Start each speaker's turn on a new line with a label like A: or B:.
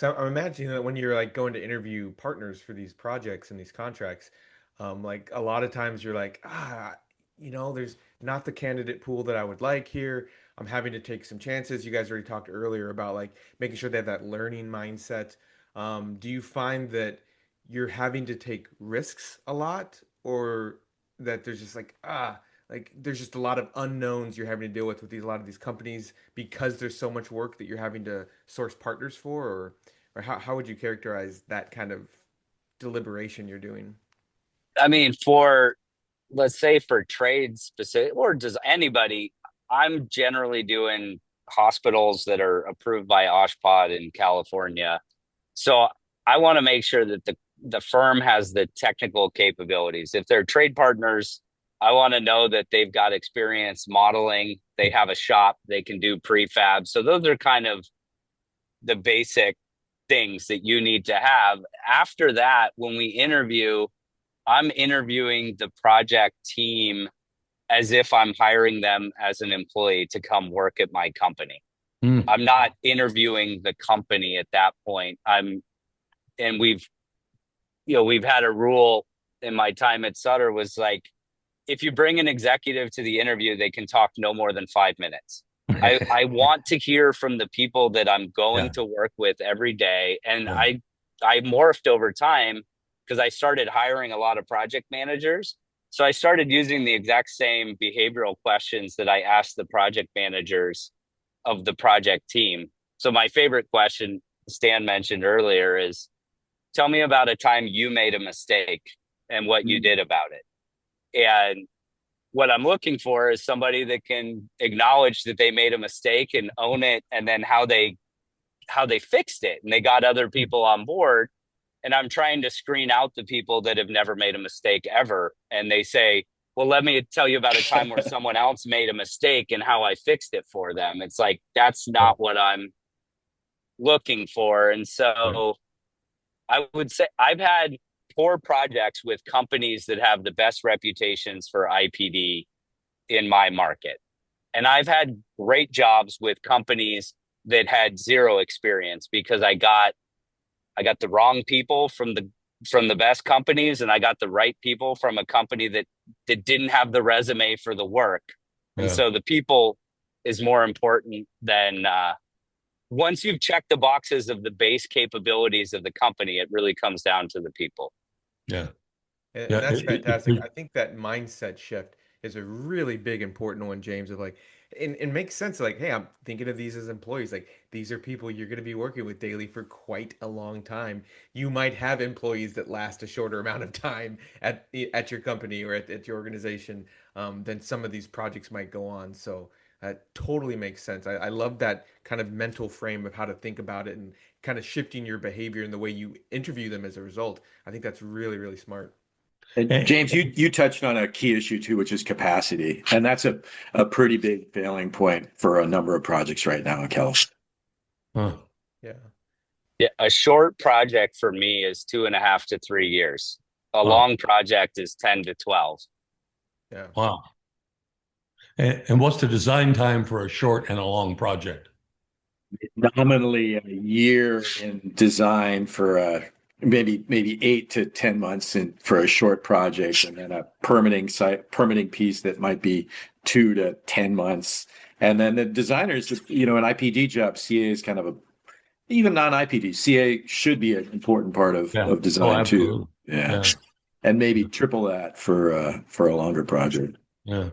A: So I'm imagining that when you're like going to interview partners for these projects and these contracts, like a lot of times you're like, there's not the candidate pool that I would like here. I'm having to take some chances. You guys already talked earlier about like making sure they have that learning mindset. Do you find that you're having to take risks a lot, or that there's just like there's just a lot of unknowns you're having to deal with these a lot of these companies because there's so much work that you're having to source partners for, or how would you characterize that kind of deliberation you're doing?
B: I mean, for let's say for trade specific or does anybody, I'm generally doing hospitals that are approved by OSHPD in California. So I want to make sure that the firm has the technical capabilities. If they're trade partners, I want to know that they've got experience modeling, they have a shop, they can do prefab. So those are kind of the basic things that you need to have. After that, when we interview, I'm interviewing the project team as if I'm hiring them as an employee to come work at my company.
C: Mm.
B: I'm not interviewing the company at that point. And we've had a rule in my time at Sutter was like, if you bring an executive to the interview, they can talk no more than 5 minutes. I want to hear from the people that I'm going
C: Yeah,
B: to work with every day. And
C: yeah.
B: I morphed over time because I started hiring a lot of project managers. So I started using the exact same behavioral questions that I asked the project managers of the project team. So my favorite question Stan mentioned earlier is tell me about a time you made a mistake and what you did about it. And what I'm looking for is somebody that can acknowledge that they made a mistake and own it, and then how they fixed it and they got other people on board. And I'm trying to screen out the people that have never made a mistake ever. And they say, well, let me tell you about a time where someone else made a mistake and how I fixed it for them. It's like, that's
C: Right,
B: not what I'm looking for. And
C: right.
B: so I would say I've had four projects with companies that have the best reputations for IPD in my market. And I've had great jobs with companies that had zero experience because I got the wrong people from the best companies, and I got the right people from a company that didn't have the resume for the work. And
C: Yeah,
B: so the people is more important than once you've checked the boxes of the base capabilities of the company, it really comes down to the people.
C: yeah,
A: And
C: yeah.
A: that's fantastic. I think that mindset shift is a really big, important one, James, of like, and it makes sense. Like, hey, I'm thinking of these as employees. Like, these are people you're going to be working with daily for quite a long time. You might have employees that last a shorter amount of time at your company or at your organization than some of these projects might go on. So that totally makes sense. I love that kind of mental frame of how to think about it and kind of shifting your behavior and the way you interview them as a result. I think that's really, really smart.
D: And
C: And-
D: James, you touched on a key issue too, which is capacity. And that's a pretty big failing point for a number of projects right now in California.
C: huh,
A: Yeah.
B: Yeah, a short project for me is 2.5 to 3 years. A
C: wow,
B: long project is 10 to 12.
A: Yeah.
C: wow. And what's the design time for a short and a long project?
D: Nominally a year in design for maybe 8 to 10 months for a short project, and then a permitting piece that might be 2 to 10 months. And then the designers, an IPD job, CA is kind of a even non-IPD. CA should be an important part of
C: Yeah.
D: of
C: Oh,
D: design too.
C: absolutely.
D: Yeah,
C: Yeah.
D: and maybe triple that for a longer project.
C: Yeah.